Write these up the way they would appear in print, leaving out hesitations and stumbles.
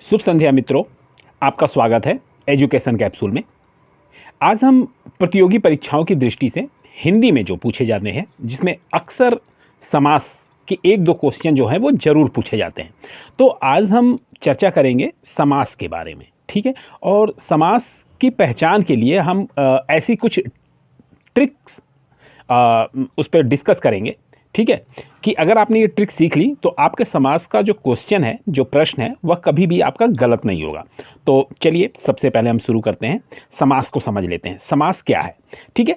शुभ संध्या मित्रों, आपका स्वागत है एजुकेशन कैप्सूल में। आज हम प्रतियोगी परीक्षाओं की दृष्टि से हिंदी में जो पूछे जाते हैं, जिसमें अक्सर समास के एक दो क्वेश्चन जो हैं वो जरूर पूछे जाते हैं। तो आज हम चर्चा करेंगे समास के बारे में, ठीक है। और समास की पहचान के लिए हम ऐसी कुछ ट्रिक्स उस पर डिस्कस करेंगे, ठीक है, कि अगर आपने ये ट्रिक सीख ली तो आपके समास का जो क्वेश्चन है, जो प्रश्न है, वह कभी भी आपका गलत नहीं होगा। तो चलिए सबसे पहले हम शुरू करते हैं, समास को समझ लेते हैं। समास क्या है, ठीक है।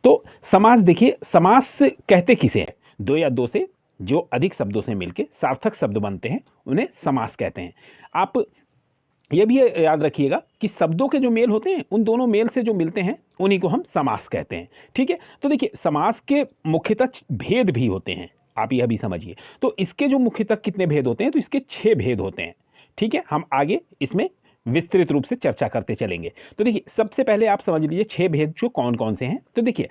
तो समास देखिए, समास कहते किसे हैं? दो या दो से जो अधिक शब्दों से मिलकर सार्थक शब्द बनते हैं उन्हें समास कहते हैं। आप ये भी याद रखिएगा कि शब्दों के जो मेल होते हैं, उन दोनों मेल से जो मिलते हैं उन्हीं को हम समास कहते हैं, ठीक है। तो देखिए, समास के मुख्यतः भेद भी होते हैं, आप यह भी समझिए। तो इसके जो मुख्यतः कितने भेद होते हैं, तो इसके 6 भेद होते हैं, ठीक है। हम आगे इसमें विस्तृत रूप से चर्चा करते चलेंगे। तो देखिए, सबसे पहले आप समझ लीजिए 6 भेद जो कौन कौन से हैं। तो देखिए,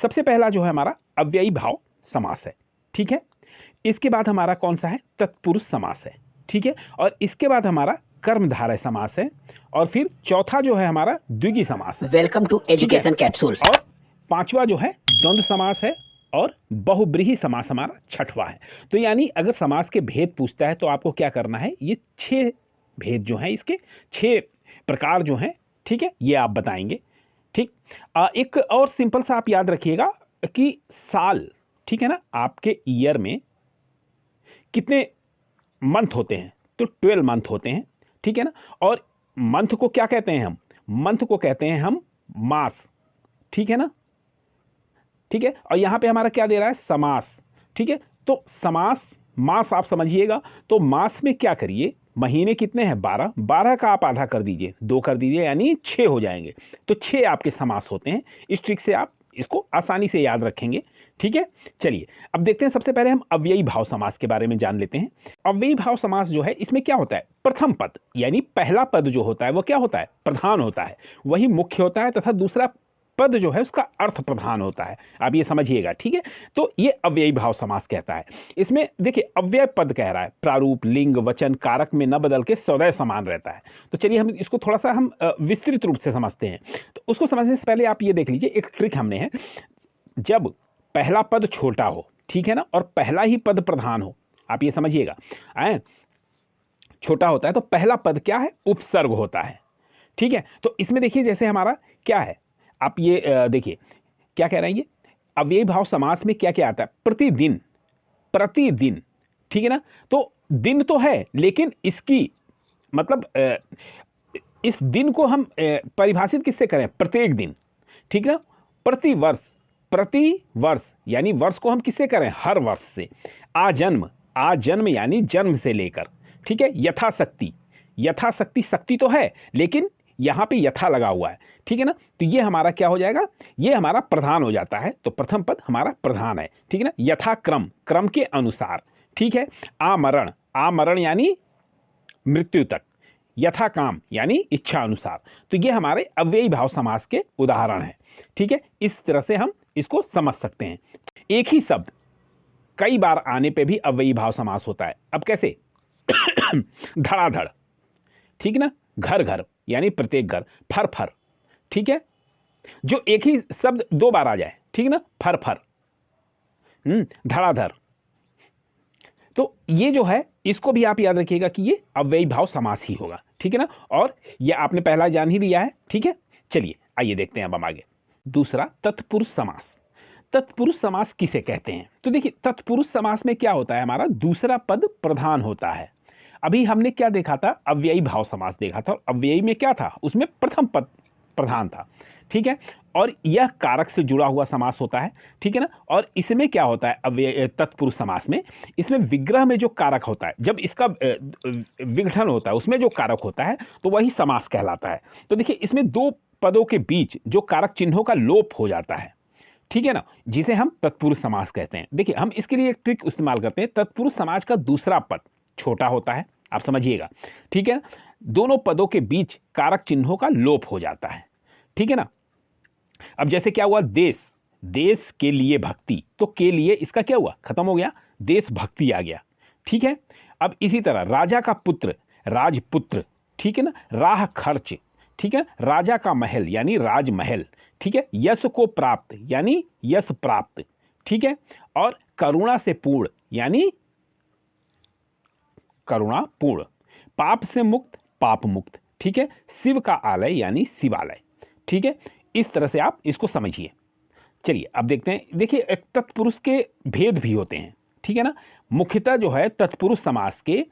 सबसे पहला जो है हमारा अव्ययी भाव समास है, ठीक है। इसके बाद हमारा कौन सा है? तत्पुरुष समास है, ठीक है। और इसके बाद हमारा कर्मधारय समास है। और फिर चौथा जो है हमारा द्विगु समास है। Welcome to Education Capsule. और पांचवा जो है द्वंद्व समास है। और बहुब्रीहि समास हमारा छठवां है। तो यानी अगर समास के भेद पूछता है तो आपको क्या करना है, ये 6 भेद जो हैं, इसके 6 प्रकार जो हैं, ठीक है, ये आप बताएंगे, ठीक। एक और सिंपल सा आप याद रखिएगा कि साल, ठीक है ना, आपके ईयर में कितने मंथ होते हैं? तो 12 मंथ होते हैं, ठीक है ना। और मंथ को क्या कहते हैं हम? मंथ को कहते हैं हम मास, ठीक है ना, ठीक है। और यहां पे हमारा क्या दे रहा है? समास, ठीक है। तो समास, मास आप समझिएगा। तो मास में क्या करिए, महीने कितने हैं? 12, 12 का आप आधा कर दीजिए, 2 कर दीजिए, यानी 6 हो जाएंगे। तो 6 आपके समास होते हैं। इस ट्रिक से आप इसको आसानी से याद रखेंगे, ठीक है। चलिए अब देखते हैं, सबसे पहले हम अव्ययी भाव समास के बारे में जान लेते हैं। अव्ययी भाव समास जो है, इसमें क्या होता है? प्रथम पद यानी पहला पद जो होता है वो क्या होता है? प्रधान होता है, वही मुख्य होता है, तथा दूसरा पद जो है उसका अर्थ प्रधान होता है। आप ये समझिएगा, ठीक है। तो ये अव्ययी भाव समास कहता है। इसमें देखिए, अव्यय पद कह रहा है, प्रारूप, लिंग, वचन, कारक में न बदल के सदैव समान रहता है। तो चलिए हम इसको थोड़ा सा हम विस्तृत रूप से समझते हैं। तो उसको समझने से पहले आप ये देख लीजिए, एक ट्रिक हमने है, जब पहला पद छोटा हो, ठीक है ना, और पहला ही पद प्रधान हो, आप ये समझिएगा, छोटा होता है तो पहला पद क्या है? उपसर्ग होता है, ठीक है। तो इसमें देखिए, जैसे हमारा क्या है, आप ये देखिए क्या कह रहे हैं, ये अव्ययी भाव समास में क्या क्या आता है? प्रतिदिन, प्रतिदिन, ठीक है ना। तो दिन तो है, लेकिन इसकी मतलब इस दिन को हम परिभाषित किससे करें? प्रत्येक दिन, ठीक है ना। प्रतिवर्ष, प्रतिवर्ष यानी वर्ष को हम किससे करें? हर वर्ष से। आजन्म, आजन्म यानी जन्म से लेकर, ठीक है। यथाशक्ति, यथाशक्ति, शक्ति तो है लेकिन यहां पे यथा लगा हुआ है, ठीक है ना। तो ये हमारा क्या हो जाएगा? ये हमारा प्रधान हो जाता है। तो प्रथम पद हमारा प्रधान है, ठीक है ना। यथाक्रम, क्रम के अनुसार, ठीक है। आमरण, आमरण यानी मृत्यु तक। यथा काम यानी इच्छा अनुसार। तो ये हमारे अव्ययी भाव समास के उदाहरण हैं, ठीक है। इस तरह से हम इसको समझ सकते हैं। एक ही शब्द कई बार आने पे भी अव्ययी भाव समास होता है। अब कैसे? धड़ाधड़, ठीक है ना। घर घर यानी प्रत्येक घर। फर फर, ठीक है। जो एक ही शब्द 2 बार आ जाए, ठीक है ना, फर फर, धड़ाधड़। तो ये जो है, इसको भी आप याद रखिएगा कि ये अव्ययी भाव समास ही होगा, ठीक है ना। और ये आपने पहला जान ही लिया है, ठीक है। चलिए आइए देखते हैं अब हम आगे। दूसरा, तत्पुरुष समास। तत्पुरुष समास किसे कहते हैं? तो देखिए, तत्पुरुष समास में क्या होता है? हमारा दूसरा पद प्रधान होता है। अभी हमने क्या देखा था? अव्ययी भाव समास देखा था। और अव्ययी में क्या था? उसमें प्रथम पद प्रधान था, ठीक है। और यह कारक से जुड़ा हुआ समास होता है, ठीक है ना। और इसमें क्या होता है? अव्यय तत्पुरुष समास में, इसमें विग्रह में जो कारक होता है, जब इसका विघटन होता है, उसमें जो कारक होता है, तो वही समास कहलाता है। तो देखिए, इसमें 2 पदों के बीच जो कारक चिन्हों का लोप हो जाता है, ठीक है ना, जिसे हम तत्पुरुष समास कहते हैं। देखिए, हम इसके लिए एक ट्रिक इस्तेमाल करते हैं। तत्पुरुष समास का दूसरा पद छोटा होता है, आप समझिएगा, ठीक है। दोनों पदों के बीच कारक चिन्हों का लोप हो जाता है, ठीक है ना। अब जैसे क्या हुआ? देश, देश के लिए भक्ति, तो के लिए इसका क्या हुआ? खत्म हो गया, देश भक्ति आ गया, ठीक है। अब इसी तरह राजा का पुत्र, राजपुत्र, ठीक है ना, राह खर्च, ठीक है, राजा का महल यानी राजमहल, ठीक है, यश को प्राप्त यानी यश प्राप्त, ठीक है, और करुणा से पूर्ण यानी करुणापूर्ण, पाप से मुक्त पाप मुक्त, ठीक है, शिव का आलय यानी शिवालय, ठीक है। इस तरह से आप इसको समझिए। चलिए अब देखते हैं। देखिए एक तत्पुरुष के भेद भी होते हैं, ठीक है ना। मुख्यतः जो है तत्पुरुष समास के,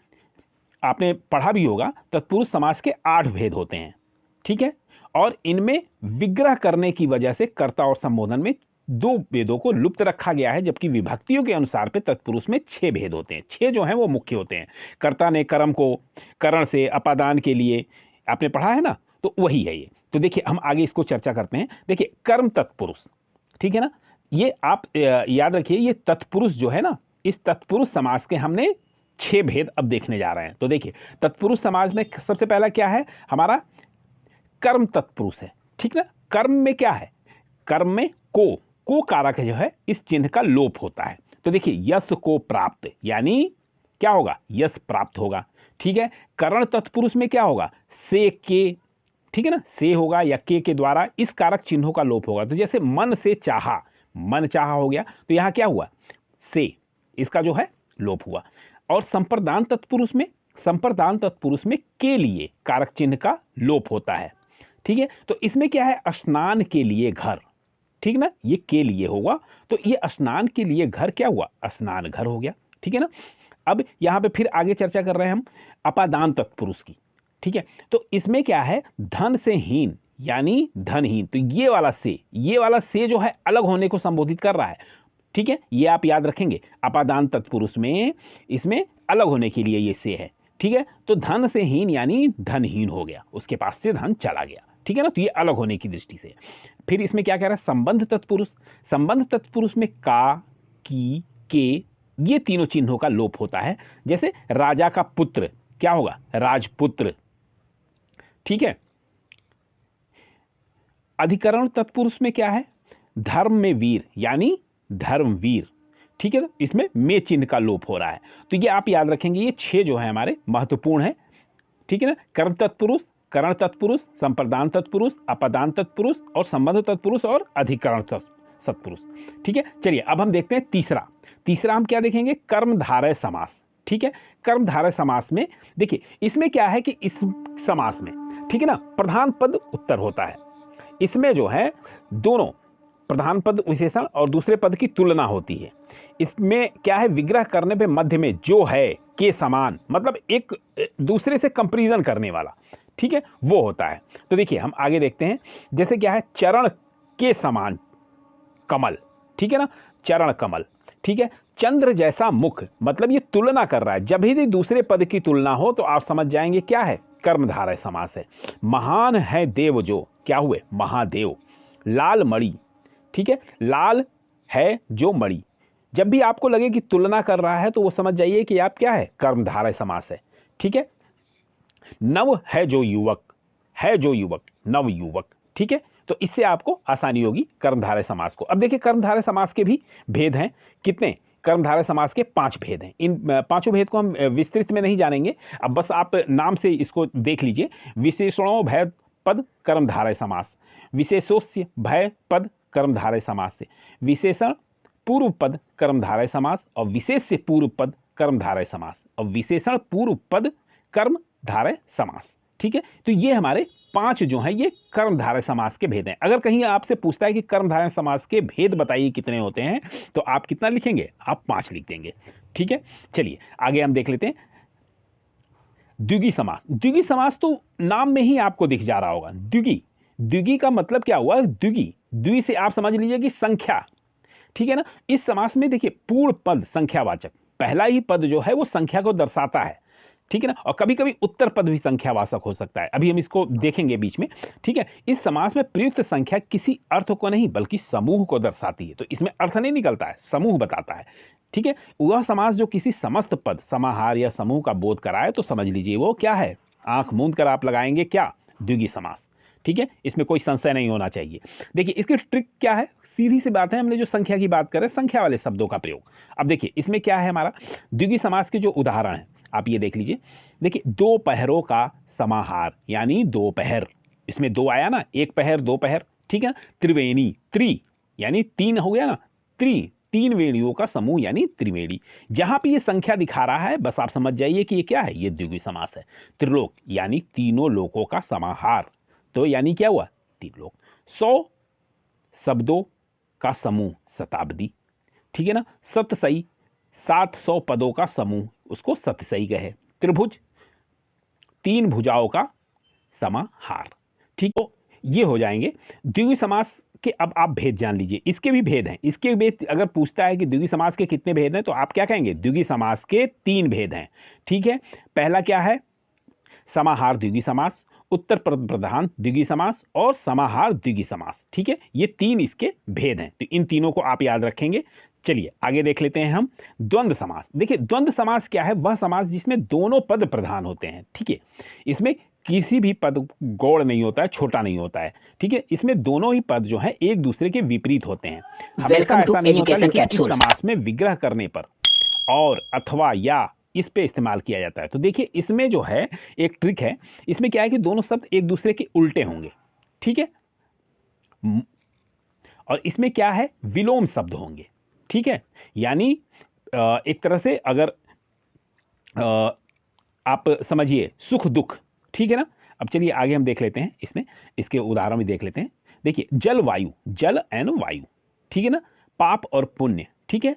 आपने पढ़ा भी होगा, तत्पुरुष समास के 8 भेद होते हैं, ठीक है, और इनमें विग्रह करने की वजह से कर्ता और संबोधन में 2 भेदों को लुप्त रखा गया है, जबकि विभक्तियों के अनुसार पे तत्पुरुष में 6 भेद होते हैं। 6 जो हैं वो मुख्य होते हैं। कर्ता ने कर्म को करण से अपादान के लिए, आपने पढ़ा है ना, तो वही है ये। तो देखिए हम आगे इसको चर्चा करते हैं। देखिए कर्म तत्पुरुष, ठीक है ना, ये आप याद रखिए, ये तत्पुरुष जो है ना, इस तत्पुरुष समास के हमने 6 भेद अब देखने जा रहे हैं। तो देखिए तत्पुरुष समास में सबसे पहला क्या है हमारा, कर्म तत्पुरुष है, ठीक ना। कर्म में क्या है, कर्म में को कारक जो है इस चिन्ह का लोप होता है। तो देखिए यश को प्राप्त यानी क्या होगा, यश प्राप्त होगा, ठीक है। करण तत्पुरुष में क्या होगा, से के, ठीक है ना, से होगा या के द्वारा इस कारक चिन्हों का लोप होगा। तो जैसे मन से चाहा, मन चाहा हो गया, तो यहां क्या हुआ, से, इसका जो है लोप हुआ। और संप्रदान तत्पुरुष में, संप्रदान तत्पुरुष में के लिए कारक चिन्ह का लोप होता है, ठीक है। तो इसमें क्या है, स्नान के लिए घर, ठीक ना, ये के लिए होगा, तो ये स्नान के लिए घर क्या हुआ, स्नान घर हो गया, ठीक है ना। अब यहां पे फिर आगे चर्चा कर रहे हैं हम अपादान तत्पुरुष की, ठीक है। तो इसमें क्या है, धन से हीन यानी धनहीन, तो ये वाला से जो है अलग होने को संबोधित कर रहा है, ठीक है। ये आप याद रखेंगे, अपादान तत्पुरुष में इसमें अलग होने के लिए ये से है, ठीक है। तो धन से हीन यानी धनहीन हो गया, उसके पास से धन चला गया, ठीक है ना, तो ये अलग होने की दृष्टि से। फिर इसमें क्या कह रहा है, संबंध तत्पुरुष, संबंध तत्पुरुष में का, की, के, ये तीनों चिन्हों का लोप होता है। जैसे राजा का पुत्र क्या होगा, राजपुत्र, ठीक है। अधिकरण तत्पुरुष में क्या है, धर्म में वीर यानी धर्मवीर, ठीक है। इसमें में चिन्ह का लोप हो रहा है। तो ये आप याद रखेंगे, ये 6 जो है हमारे महत्वपूर्ण है, ठीक है ना। कर्म तत्पुरुष, करण तत्पुरुष, संप्रदान तत्पुरुष, अपादान तत्पुरुष और संबंध तत्पुरुष और अधिकरण तत्पुरुष, ठीक है। चलिए अब हम देखते हैं तीसरा हम क्या देखेंगे, कर्मधारय समास, ठीक है। कर्मधारय समास में देखिए इसमें क्या है कि इस समास में, ठीक है ना, प्रधान पद उत्तर होता है। इसमें जो है दोनों प्रधान पद विशेषण और दूसरे पद की तुलना होती है। इसमें क्या है, विग्रह करने पे मध्य में जो है के समान, मतलब एक दूसरे से कंपैरिजन करने वाला, ठीक है, वो होता है। तो देखिए हम आगे देखते हैं। जैसे क्या है, चरण के समान कमल, ठीक है ना, चरण कमल, ठीक है। चंद्र जैसा मुख, मतलब ये तुलना कर रहा है। जब भी दूसरे पद की तुलना हो तो आप समझ जाएंगे क्या है, कर्मधारय समास है। महान है देव जो, क्या हुए, महादेव। लाल मणि, ठीक है, लाल है जो मणि, जब भी आपको लगे कि तुलना कर रहा है तो वो समझ जाइए कि आप क्या है, कर्मधारय समास है, ठीक है। नव है जो युवक, है जो युवक, नव युवक, ठीक है। तो इससे आपको आसानी होगी कर्मधारय समास को। अब देखिए कर्मधारय समास के भी भेद हैं, कितने, कर्मधारय समास के 5 भेद हैं। इन 5 भेद को हम विस्तृत में नहीं जानेंगे, अब बस आप नाम से इसको देख लीजिए। विशेषणों भय पद कर्मधारय समास, विशेषोस्य भय पद कर्मधारय समास से, विशेषण पूर्व पद कर्मधारय समास और विशेष्य पूर्व पद कर्मधारय समास और विशेषण पूर्व पद कर्मधारय समास, ठीक है। तो ये हमारे 5 जो हैं ये कर्मधारय समास के भेद हैं। अगर कहीं आपसे पूछता है कि कर्मधारय समास के भेद बताइए कितने होते हैं, तो आप कितना लिखेंगे, आप 5 लिख देंगे, ठीक है। चलिए आगे हम देख लेते हैं द्विगी समास। द्विगी समास तो नाम में ही आपको दिख जा रहा होगा, द्विगी, द्विगी का मतलब क्या हुआ, द्विगी, द्वि से आप समझ लीजिए कि संख्या, ठीक है ना। इस समास में देखिए पूर्ण पद संख्यावाचक, पहला ही पद जो है वो संख्या को दर्शाता है, ठीक है ना। और कभी कभी उत्तर पद भी संख्यावाचक हो सकता है, अभी हम इसको देखेंगे बीच में, ठीक है। इस समास में प्रयुक्त संख्या किसी अर्थ को नहीं बल्कि समूह को दर्शाती है, तो इसमें अर्थ नहीं निकलता है, समूह बताता है, ठीक है। वह समास जो किसी समस्त पद, समाहार या समूह का बोध कराए तो समझ लीजिए वो क्या है, आंख मूंद कर आप लगाएंगे क्या, द्विगी समास, ठीक है। इसमें कोई संशय नहीं होना चाहिए। देखिए इसकी ट्रिक क्या है, सीधी सी बात है, हमने जो संख्या की बात करें, संख्या वाले शब्दों का प्रयोग। अब देखिए इसमें क्या है हमारा, द्विगी समास के जो उदाहरण है, आप ये देख लीजिए। देखिए, दो पहरों का समाहार यानी दोपहर, इसमें दो आया ना, एक पहर दो पहर, ठीक है। त्रिवेणी, त्रि यानी तीन हो गया ना, त्रि तीन वेणियों का समूह यानी त्रिवेणी। जहां पे ये संख्या दिखा रहा है बस आप समझ जाइए कि ये क्या है, ये द्विगुणी समास है। त्रिलोक यानी तीनों लोकों का समाहार, तो यानी क्या हुआ, तीन लोक। 100 शब्दों का समूह शताब्दी, ठीक है ना। सतसई 700 पदों का समूह, उसको सतसई कहे। त्रिभुज तीन भुजाओं का समाहार, ठीक। तो ये हो जाएंगे द्विगुणी समास के। अब आप भेद जान लीजिए, इसके भी भेद हैं। इसके भेद अगर पूछता है कि द्विगुणी समास के कितने भेद हैं, तो आप क्या कहेंगे, द्विगुणी समास के 3 भेद हैं, ठीक है। पहला क्या है, समाहार द्विगुणी समास, उत्तर प्रधान द्विगुणी समास और समाहार द्विगुणी समास, ठीक है। ये 3 इसके भेद हैं, तो इन तीनों को आप याद रखेंगे। चलिए आगे देख लेते हैं हम द्वंद्व समास। देखिए, द्वंद्व समास क्या है, वह समास जिसमें दोनों पद प्रधान होते हैं, ठीक है। इसमें किसी भी पद गौड़ नहीं होता है, छोटा नहीं होता है, ठीक है। इसमें दोनों ही पद जो हैं एक दूसरे के विपरीत होते हैं। हमेशा ऐसा नहीं होता, लेकिन इस समास में विग्रह करने पर और अथवा या इस पे इस्तेमाल किया जाता है। तो देखिए, इसमें जो है एक ट्रिक है, इसमें क्या है कि दोनों शब्द एक दूसरे के उल्टे होंगे, ठीक है। और इसमें क्या है, विलोम शब्द होंगे, ठीक है। यानी एक तरह से अगर आप समझिए सुख दुख, ठीक है ना। अब चलिए आगे हम देख लेते हैं, इसमें इसके उदाहरण भी देख लेते हैं। देखिए, जल वायु, जल एंड वायु, ठीक है ना। पाप और पुण्य, ठीक है।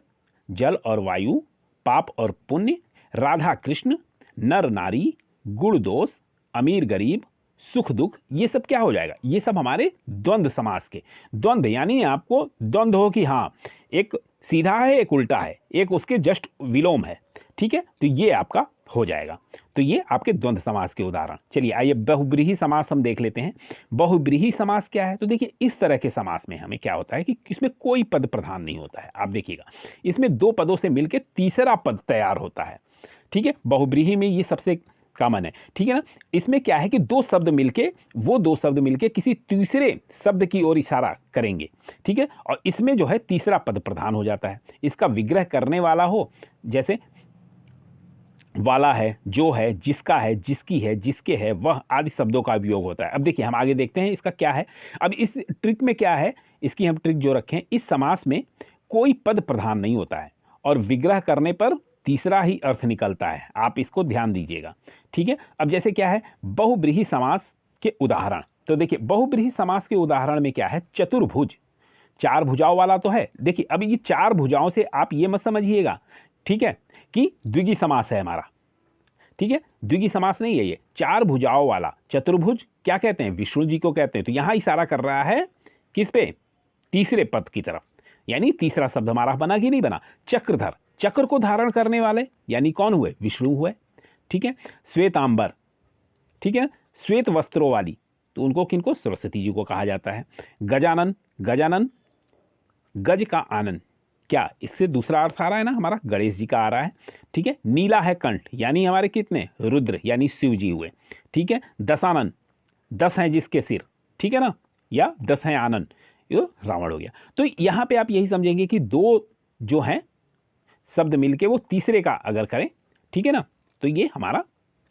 जल और वायु, पाप और पुण्य, राधा कृष्ण, नर नारी, गुण दोष, अमीर गरीब, सुख दुख, ये सब क्या हो जाएगा, ये सब हमारे द्वंद्व समास के। द्वंद्व यानी आपको द्वंद्व हो कि हाँ एक सीधा है एक उल्टा है, एक उसके जस्ट विलोम है, ठीक है। तो ये आपका हो जाएगा। तो ये आपके द्वंद्व समास के उदाहरण। चलिए आइए बहुब्रीही समास हम देख लेते हैं। बहुब्रीही समास क्या है, तो देखिए इस तरह के समास में हमें क्या होता है कि इसमें कोई पद प्रधान नहीं होता है। आप देखिएगा, इसमें दो पदों से मिलकर तीसरा पद तैयार होता है, ठीक है। बहुब्रीही में ये सबसे कॉमन है, ठीक है ना। इसमें क्या है कि दो शब्द मिलके किसी तीसरे शब्द की ओर इशारा करेंगे, ठीक है। और इसमें जो है तीसरा पद प्रधान हो जाता है। इसका विग्रह करने वाला हो, जैसे वाला है, जो है, जिसका है, जिसकी है, जिसके है, वह आदि शब्दों का उपयोग होता है। अब देखिए हम आगे देखते हैं इसका क्या है। अब इस ट्रिक में क्या है, इसकी हम ट्रिक जो रखें, इस समास में कोई पद प्रधान नहीं होता है और विग्रह करने पर तीसरा ही अर्थ निकलता है। आप इसको ध्यान दीजिएगा, ठीक है। अब जैसे क्या है, बहुब्रीही समास के उदाहरण। तो देखिए बहुब्रीही समास के उदाहरण में क्या है, चतुर्भुज, चार भुजाओं वाला तो है। देखिए अब ये चार भुजाओं से आप ये मत समझिएगा, ठीक है, कि द्विगुणी समास है हमारा, ठीक है। द्विगुणी समास नहीं है ये, चार भुजाओं वाला। चतुर्भुज क्या कहते हैं, विष्णु जी को कहते हैं। तो यहां इशारा कर रहा है किस पे, तीसरे पद की तरफ, यानी तीसरा शब्द हमारा बना कि नहीं बना। चक्रधर, चक्र को धारण करने वाले यानी कौन हुए, विष्णु हुए, ठीक है। श्वेतांबर, ठीक है, श्वेत वस्त्रों वाली, तो उनको किनको, सरस्वती जी को कहा जाता है। गजानन, गजानन गज का आनंद, क्या इससे दूसरा अर्थ आ रहा है ना, हमारा गणेश जी का आ रहा है, ठीक है। नीला है कंठ, यानी हमारे कितने, रुद्र यानी शिव जी हुए, ठीक है। दशानन, 10 हैं जिसके सिर, ठीक है ना, या 10 हैं आनंद, ये रावण हो गया। तो यहाँ पे आप यही समझेंगे कि दो जो हैं शब्द मिलके वो तीसरे का अगर करें, ठीक है ना, तो ये हमारा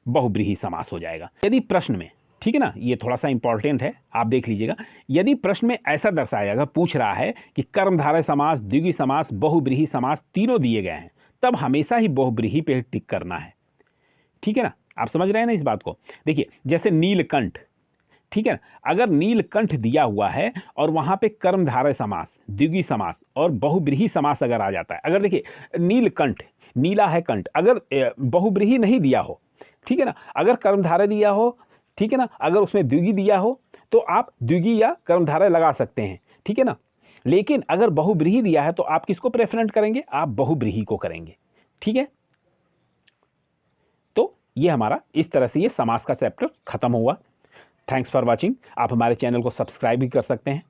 बहुब्रीही समास हो जाएगा। यदि प्रश्न में, ठीक है ना, ये थोड़ा सा इंपॉर्टेंट है, आप देख लीजिएगा। यदि प्रश्न में ऐसा दर्शाएगा, पूछ रहा है कि कर्मधारय समास, द्विगुणी समास, बहुब्रीही समास तीनों दिए गए हैं, तब हमेशा ही बहुब्रीही पे टिक करना है, ठीक है ना। आप समझ रहे हैं ना इस बात को। देखिए जैसे नीलकंठ, ठीक है, अगर नीलकंठ दिया हुआ है और वहां पे कर्मधारय समास, द्विगुणी समास और बहुब्रीही समास अगर आ जाता है, अगर देखिए नीलकंठ, नीला है कंठ, अगर बहुब्रीही नहीं दिया हो, ठीक है ना, अगर कर्मधारय दिया हो, ठीक है ना, अगर उसमें द्विगुणी दिया हो तो आप द्विगुणी या कर्मधारय लगा सकते हैं, ठीक है ना। लेकिन अगर बहुब्रीही दिया है तो आप किसको प्रेफरेंस करेंगे, आप बहुब्रीही को करेंगे, ठीक है। तो ये हमारा इस तरह से ये समास का चैप्टर खत्म हुआ। Thanks for watching. आप हमारे चैनल को सब्सक्राइब भी कर सकते हैं।